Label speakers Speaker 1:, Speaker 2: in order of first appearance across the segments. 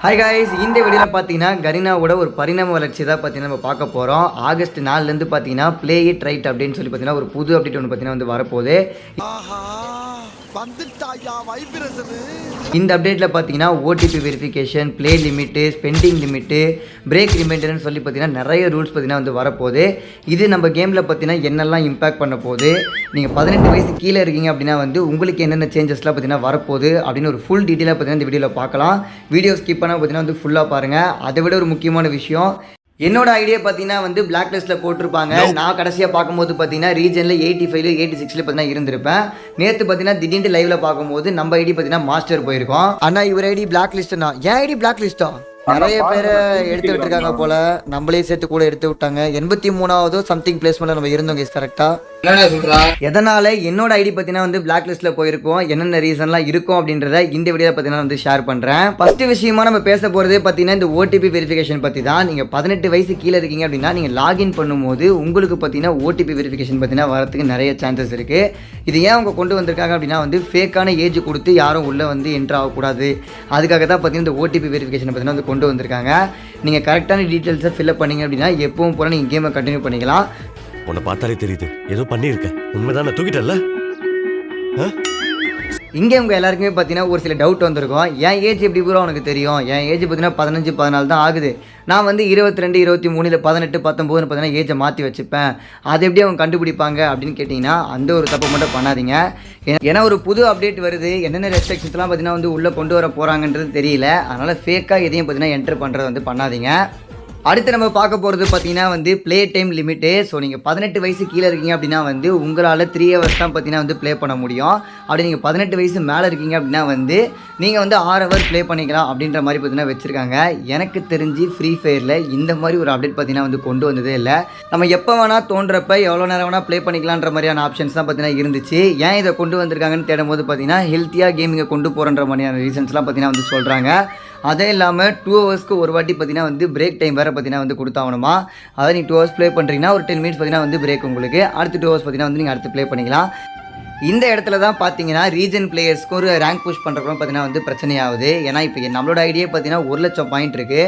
Speaker 1: Hi guys, இந்த வீடியோவில் பார்த்தீங்கன்னா கரீனாவோட ஒரு பரிணாம வளர்ச்சி தான் பார்த்தீங்கன்னா நம்ம பார்க்க போகிறோம். ஆகஸ்ட் 4லேருந்து பார்த்தீங்கன்னா ப்ளே இட் ரைட் அப்படின்னு சொல்லி பார்த்தீங்கன்னா ஒரு புது அப்டேட் ஒன்று பார்த்தீங்கன்னா வந்து வரப்போகுது. இந்த அப்டேட்டில் பார்த்தீங்கன்னா OTP verification, play limit, spending limit, break லிமிட்டுன்னு சொல்லி பார்த்தீங்கன்னா நிறைய ரூல்ஸ் பார்த்தீங்கன்னா வந்து வரப்போகுது. இது நம்ம கேமில் பார்த்தீங்கன்னா என்னெல்லாம் இம்பாக்ட் பண்ண போகுது, நீங்கள் 18 வயசு கீழே இருக்கீங்க அப்படின்னா வந்து உங்களுக்கு என்னென்ன சேஞ்சஸ்லாம் பார்த்தீங்கன்னா வரப்போகுது அப்படின்னு ஒரு ஃபுல் டீட்டெயிலாக பார்த்தீங்கன்னா இந்த வீடியோவில் பார்க்கலாம். வீடியோ ஸ்கிப் பண்ணால் பார்த்தீங்கன்னா வந்து ஃபுல்லாக பாருங்கள். அதை விட ஒரு முக்கியமான விஷயம், என்னோட ஐடியா பார்த்தீங்கன்னா வந்து பிளாக் லிஸ்ட்டில் போட்டிருப்பாங்க. நான் கடைசியாக பார்க்கும்போது பார்த்தீங்கன்னா ரீஜனில் 85 86 பார்த்தீங்கன்னா இருந்திருப்பேன். நேற்று பார்த்தீங்கன்னா திடீர்னு லைவில் பார்க்கும்போது நம்ம ஐடி பார்த்தீங்கன்னா மாஸ்டர் போயிருக்கோம். ஆனால் இவர் ஐடி பிளாக் லிஸ்ட்னா, என் ஐடி பிளாக் லிஸ்ட்டா? நிறைய பேரை எடுத்து விட்டுருக்காங்க போல, நம்மளே சேர்த்து கூட எடுத்து விட்டாங்க. 83வது சம்திங் பிளேஸ்மெண்ட்ல நம்ம இருந்தோம் கரெக்டா. எதனால என்னோட ஐடி பார்த்தீங்கன்னா வந்து பிளாக் லிஸ்ட்ல போயிருக்கோம், என்னென்ன ரீசன்லாம் இருக்கும் அப்படின்றத இந்த வீடியோ பார்த்தீங்கன்னா வந்து ஷேர் பண்றேன். ஃபர்ஸ்ட் விஷயமா நம்ம பேச போறதே பார்த்தீங்கன்னா இந்த ஓடிபி வெரிஃபிகேஷன் பத்தி தான். நீங்க 18 வயசு கீழே இருக்கீங்க அப்படின்னா நீங்க லாகின் பண்ணும்போது உங்களுக்கு பார்த்தீங்கன்னா ஓடிபி வெரிஃபிகேஷன் பார்த்தீங்கன்னா வரதுக்கு நிறைய சான்சஸ் இருக்கு. இது ஏன் அவங்க கொண்டு வந்திருக்காங்க அப்படின்னா வந்து ஃபேக்கான ஏஜ் கொடுத்து யாரும் உள்ள வந்து என்ட்ரு ஆகக்கூடாது. அதுக்காக தான் பார்த்தீங்கன்னா இந்த ஓடிபி வெரிஃபிகேஷன் பார்த்தீங்கன்னா வந்து கொண்டு வந்திருக்காங்க. நீங்கள் கரெக்டான டீட்டெயில்ஸை ஃபில்அப் பண்ணீங்க அப்படின்னா எப்பவும் போல நீங்கள் கேமை கண்டினியூ பண்ணிக்கலாம்.
Speaker 2: உன்னை பார்த்தாலே தெரியுது ஏதோ பண்ணியிருக்க. உண்மைதான், தூக்கிட்டல.
Speaker 1: இங்கே உங்க எல்லாருக்குமே பார்த்தீங்கன்னா ஒரு சில டவுட் வந்திருக்கும். என் ஏஜ் எப்படி பூரா உனக்கு தெரியும்? என் ஏஜ் பார்த்தீங்கன்னா 15 14 தான் ஆகுது. நான் வந்து 22 23 18 19 பார்த்தீங்கன்னா ஏஜை மாற்றி வச்சுப்பேன். அது எப்படி அவங்க கண்டுபிடிப்பாங்க அப்படின்னு கேட்டிங்கன்னா அந்த ஒரு தப்பு மட்டும் பண்ணாதீங்க. ஏன்னா ஒரு புது அப்டேட் வருது, என்னென்ன ரெஸ்ட்ரிக்ஷன்ஸ்லாம் பார்த்தீங்கன்னா வந்து உள்ளே கொண்டு வர போகிறாங்கன்றது தெரியல. அதனால் ஃபேக்காக எதையும் பார்த்தீங்கன்னா என்ட்ரு பண்ணுறது வந்து பண்ணாதீங்க. அடுத்து நம்ம பார்க்க போகிறது பார்த்தீங்கன்னா வந்து ப்ளே டைம் லிமிட்டு. ஸோ நீங்கள் 18 வயசு கீழே இருக்கீங்க அப்படின்னா வந்து உங்களால் 3 hours தான் பார்த்தீங்கன்னா வந்து ப்ளே பண்ண முடியும். அப்படி நீங்கள் 18 வயசு மேலே இருக்கீங்க அப்படின்னா வந்து நீங்கள் வந்து 6 hours ப்ளே பண்ணிக்கலாம் அப்படின்ற மாதிரி பார்த்தீங்கன்னா வச்சுருக்காங்க. எனக்கு தெரிஞ்சு ஃப்ரீ ஃபயரில் இந்த மாதிரி ஒரு அப்டேட் பார்த்தீங்கன்னா வந்து கொண்டு வந்ததே இல்லை. நம்ம எப்போ வேணால் தோன்றப்ப எவ்வளோ நேரம் வேணால் ப்ளே பண்ணிக்கலான்ற மாதிரியான ஆப்ஷன்ஸ் தான் பார்த்தீங்கன்னா இருந்துச்சு. ஏன் இதை கொண்டு வந்திருக்காங்கன்னு தேடும்போது பார்த்தீங்கன்னா ஹெல்த்தியாக கேமிங்கை கொண்டு போகிறன்ற மாதிரியான ரீசன்ஸ்லாம் பார்த்தீங்கன்னா வந்து சொல்கிறாங்க. அதே இல்லாமல் 2 hours ஒரு வாட்டி பார்த்தீங்கன்னா வந்து பிரேக் டைம் வேறு பார்த்தீங்கன்னா வந்து கொடுத்தாகணுமா. அதாவது நீங்கள் 2 hours ப்ளே பண்ணுறீங்கன்னா ஒரு 10 minutes பார்த்தீங்கன்னா வந்து பிரேக் உங்களுக்கு. அடுத்து 2 hours பார்த்தீங்கன்னா வந்து நீங்கள் அடுத்து ப்ளே பண்ணிக்கலாம். இந்த இடத்துல தான் பார்த்தீங்கன்னா ரீஜன் பிளேயர்ஸ்க்கு ஒரு ரேங்க் புஷ் பண்ணுறப்போ பார்த்தீங்கன்னா வந்து பிரச்சனையாகுது. ஏன்னா இப்போ நம்மளோட ஐடியே பார்த்தீங்கன்னா 1,00,000 பாயிண்ட் இருக்குது.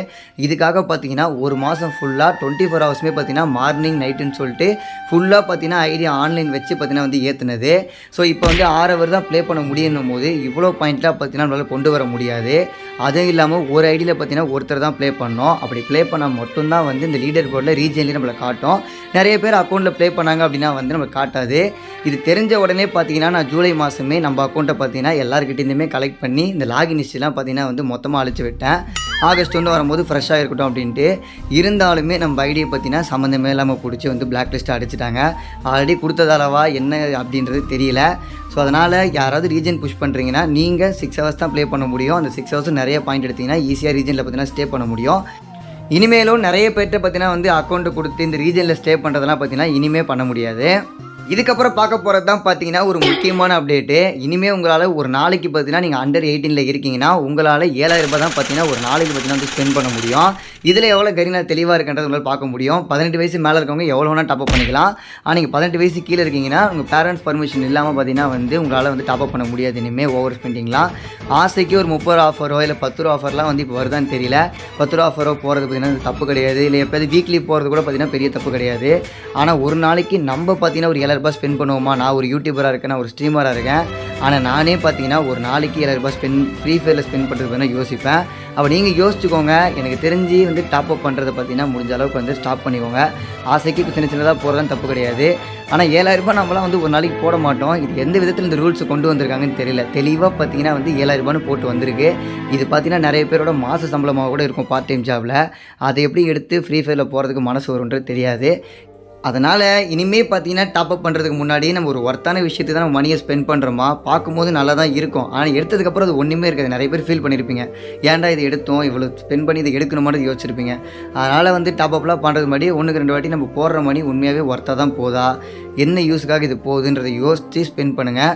Speaker 1: இதுக்காக பார்த்தீங்கன்னா ஒரு மாதம் ஃபுல்லாக 24 hours பார்த்தீங்கன்னா மார்னிங் நைட்டுன்னு சொல்லிட்டு ஃபுல்லாக பார்த்தீங்கன்னா ஐடி ஆன்லைன் வச்சு பார்த்தீங்கன்னா வந்து ஏற்றுனது. ஸோ இப்போ வந்து 6 hours தான் ப்ளே பண்ண முடியும் போது இவ்வளோ பாயிண்ட்லாம் பார்த்தீங்கன்னா நம்மளால் கொண்டு வர முடியாது. அதுவும் இல்லாமல் ஒரு ஐடியில் பார்த்தீங்கன்னா ஒருத்தர் தான் ப்ளே பண்ணோம். அப்படி ப்ளே பண்ணால் மட்டும்தான் வந்து இந்த லீடர் போர்டில் ரீஜன்லேயே நம்மளை காட்டும். நிறைய பேர் அக்கௌண்ட்டில் ப்ளே பண்ணாங்க அப்படின்னா வந்து நம்மளுக்கு காட்டாது. இது தெரிஞ்ச உடனே பார்த்தீங்கன்னா நான் ஜூலை மாதமே நம்ம அக்கௌண்ட்டை பார்த்தீங்கன்னா எல்லாருக்கிட்டேருந்துமே கலெக்ட் பண்ணி இந்த லாகின் ஹிஸ்ட்ரிலாம் பார்த்தீங்கன்னா வந்து மொத்தமாக அழிச்சு விட்டேன். ஆகஸ்ட் 1 வரும்போது ஃப்ரெஷ்ஷாக இருக்கட்டும் அப்படின்ட்டு. இருந்தாலுமே நம்ம ஐடியை பார்த்தீங்கன்னா சம்மந்தமே இல்லாமல் பிடிச்சி வந்து பிளாக் லிஸ்ட்டை அடிச்சிட்டாங்க. ஆல்ரெடி கொடுத்ததாலவா என்ன அப்படின்றது தெரியல. ஸோ அதனால் யாராவது ரீஜன் புஷ் பண்ணுறீங்கன்னா நீங்கள் 6 hours தான் ப்ளே பண்ண முடியும். அந்த 6 hours நிறைய பாயிண்ட் எடுத்திங்கன்னா ஈஸியாக ரீஜனில் பார்த்தீங்கன்னா ஸ்டே பண்ண முடியும். இனிமேலும் நிறைய பேர்கிட்ட பார்த்தீங்கன்னா வந்து அக்கௌண்ட்டு கொடுத்து இந்த ரீஜனில் ஸ்டே பண்ணுறதெல்லாம் பார்த்தீங்கன்னா இனிமேல் பண்ண முடியாது. இதுக்கப்புறம் பார்க்க போகிறது தான் பார்த்தீங்கன்னா ஒரு முக்கியமான அப்டேட்டு. இனிமேல் உங்களால் ஒரு நாளைக்கு பார்த்தீங்கன்னா நீங்கள் அண்டர் 18 இருக்கீங்கன்னா உங்களால் 7,000 ரூபாய் தான் பார்த்தீங்கன்னா ஒரு நாளைக்கு பார்த்தீங்கன்னா வந்து ஸ்பெண்ட் பண்ண முடியும். இதில் எவ்வளோ கரீனா தெளிவாக இருக்கின்றது உங்களால் பார்க்க முடியும். 18 வயசு மேலே இருக்கவங்க எவ்வளோ வேணால் டாப்அப் பண்ணிக்கலாம். ஆனால் நீங்கள் 18 வயசு கீழே இருக்கீங்கன்னா உங்கள் பேரண்ட்ஸ் பர்மிஷன் இல்லாமல் பார்த்தீங்கன்னா வந்து உங்களால் வந்து டாப்அப் பண்ண முடியாது. இனிமேல் ஓவர் ஸ்பெண்டிங்லாம் ஆசைக்கு ஒரு 30 ரூபா ஆஃபரோ இல்லை 10 ரூபா ஆஃபர்லாம் வந்து இப்போ வருதான்னு தெரியல. 10 ரூபா ஆஃபரோ போகிறது பார்த்தீங்கன்னா தப்பு கிடையாது. இல்லை எப்போது வீக்லி போகிறது கூட பார்த்தீங்கன்னா பெரிய தப்பு கிடையாது. ஆனால் ஒரு நாளைக்கு நம்ம பார்த்தீங்கன்னா ஒரு 7,000 ரூபாய் ஸ்பெண்ட் பண்ணுவோமா? நான் ஒரு யூடியூபராக இருக்கேன், நான் ஒரு ஸ்ட்ரீமராக இருக்கேன். ஆனால் நானே பார்த்தீங்கன்னா ஒரு நாளைக்கு 7,000 ரூபாய் ஃப்ரீ ஃபயரில் ஸ்பெண்ட் பண்ணுறது வேணால் யோசிப்பேன். அப்போ நீங்கள் யோசிச்சுக்கோங்க. எனக்கு தெரிஞ்சு வந்து டாப்அப் பண்ணுறதை பார்த்தீங்கன்னா முடிஞ்ச அளவுக்கு வந்து ஸ்டாப் பண்ணிக்கோங்க. ஆசைக்கு சின்ன சின்னதாக போகிறதான் தப்பு கிடையாது. ஆனால் 7,000 ரூபாய் நம்மளாம் வந்து ஒரு நாளைக்கு போட மாட்டோம். இது எந்த விதத்தில் இந்த ரூல்ஸ் கொண்டு வந்திருக்காங்கன்னு தெரியல. தெளிவாக பார்த்தீங்கன்னா வந்து 7,000 ரூபான்னு போட்டு வந்திருக்கு. இது பார்த்தீங்கன்னா நிறைய பேரோட மாத சம்பளமாக கூட இருக்கும் பார்ட் டைம் ஜாபில். அதை எப்படி எடுத்து ஃப்ரீ ஃபயரில் போகிறதுக்கு மனசு வரும்ன்றது தெரியாது. அதனால் இனிமேல் பார்த்தீங்கன்னா டாப்அப் பண்ணுறதுக்கு முன்னாடி நம்ம ஒரு ஒர்த்தான விஷயத்தை தான் நம்ம மணியை ஸ்பெண்ட் பண்ணுறோமா பார்க்கும்போது நல்லா தான் இருக்கும். ஆனால் எடுத்ததுக்கப்புறம் அது ஒன்றுமே இருக்காது. நிறைய பேர் ஃபீல் பண்ணியிருப்பீங்க, ஏன்டா இது எடுத்தோம், இவ்வளோ ஸ்பெண்ட் பண்ணி இதை எடுக்கணுமான்னு யோசிச்சிருப்பீங்க. அதனால் வந்து டாப்அப்லாம் பண்ணுறது முன்னாடி 1-2 வாட்டி நம்ம போடுற மணி உண்மையாகவே ஒர்த்தாக தான் போதா, என்ன யூஸுக்காக இது போகுதுன்றதை யோசித்து ஸ்பெண்ட் பண்ணுங்கள்.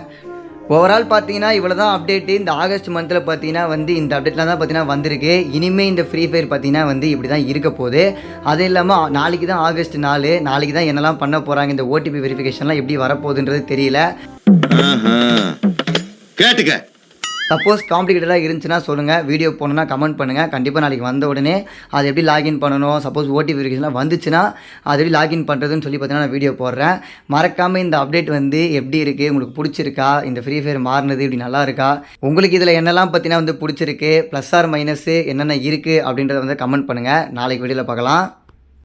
Speaker 1: ஓவரால் பார்த்தீங்கன்னா இவ்வளோ தான் அப்டேட்டு. இந்த ஆகஸ்ட் மந்தில் பார்த்தீங்கன்னா வந்து இந்த அப்டேட்லாம் தான் பார்த்தீங்கன்னா வந்திருக்கு. இனிமேல் இந்த ஃப்ரீ ஃபயர் பார்த்தீங்கன்னா வந்து இப்படி தான் இருக்க போகுது. அது இல்லாமல் நாளைக்கு தான் ஆகஸ்ட் 4. நாளைக்கு தான் என்னெல்லாம் பண்ண போகிறாங்க, இந்த ஓடிபி வெரிஃபிகேஷன்லாம் எப்படி வரப்போகுதுன்றது தெரியல.
Speaker 3: கேட்டுக்க
Speaker 1: சப்போஸ் காம்ப்ளிகேட்டடாக இருந்துச்சுன்னா சொல்லுங்கள், வீடியோ போடணுன்னா கமெண்ட் பண்ணுங்கள். கண்டிப்பாக நாளைக்கு வந்த உடனே அது எப்படி லாகின் பண்ணணும், சப்போஸ் ஓடிபி வெரிஃபிகேஷன்லாம் வந்துச்சுன்னா அது எப்படி லாகின் பண்ணுறதுன்னு சொல்லி பார்த்தீங்கன்னா நான் வீடியோ போடுறேன். மறக்காமல் இந்த அப்டேட் வந்து எப்படி இருக்குது, உங்களுக்கு பிடிச்சிருக்கா, இந்த ஃப்ரீ ஃபயர் மாறினது இப்படி நல்லா இருக்கா, உங்களுக்கு இதில் என்னெல்லாம் பார்த்தீங்கன்னா வந்து பிடிச்சிருக்கு, ப்ளஸ் ஆர் மைனஸு என்னென்ன இருக்குது அப்படின்றத வந்து கமெண்ட் பண்ணுங்கள். நாளைக்கு வீடியோவில் பார்க்கலாம்.